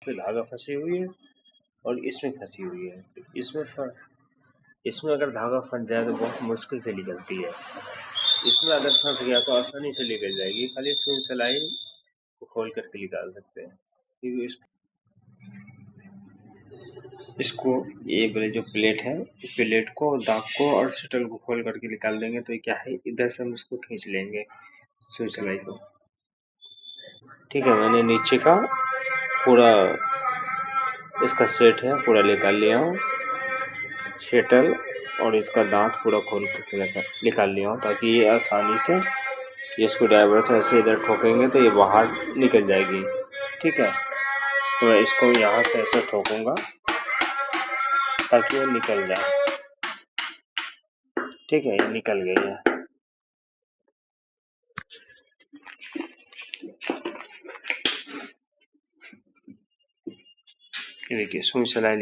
पे धागा फंसी हुई है और इसमें फंसी हुई है। तो इसमें अगर धागा फंस जाए तो बहुत मुश्किल से निकलती है, इसमें अगर फंस गया तो आसानी से निकल जाएगी, खाली सुई सिलाई को खोल करके निकाल सकते हैं। क्योंकि इसको ये वाले जो प्लेट है, प्लेट को, दाग को और शटल को खोल करके निकाल देंगे तो ये क्या है, इधर से हम इसको खींच लेंगे सुई सिलाई को। ठीक है, मैंने नीचे का पूरा इसका सेट है पूरा निकाल लिया हूँ, शटल और इसका दांत पूरा खोल करके निकाल लिया हूँ, ताकि ये आसानी से इसको ड्राइवर से ऐसे इधर ठोकेंगे तो ये बाहर निकल जाएगी। ठीक है, तो मैं इसको यहाँ से ऐसे ठोकूंगा ताकि ये निकल जाए। ठीक है, ये निकल गई है। ये देखिए सुई सिलाई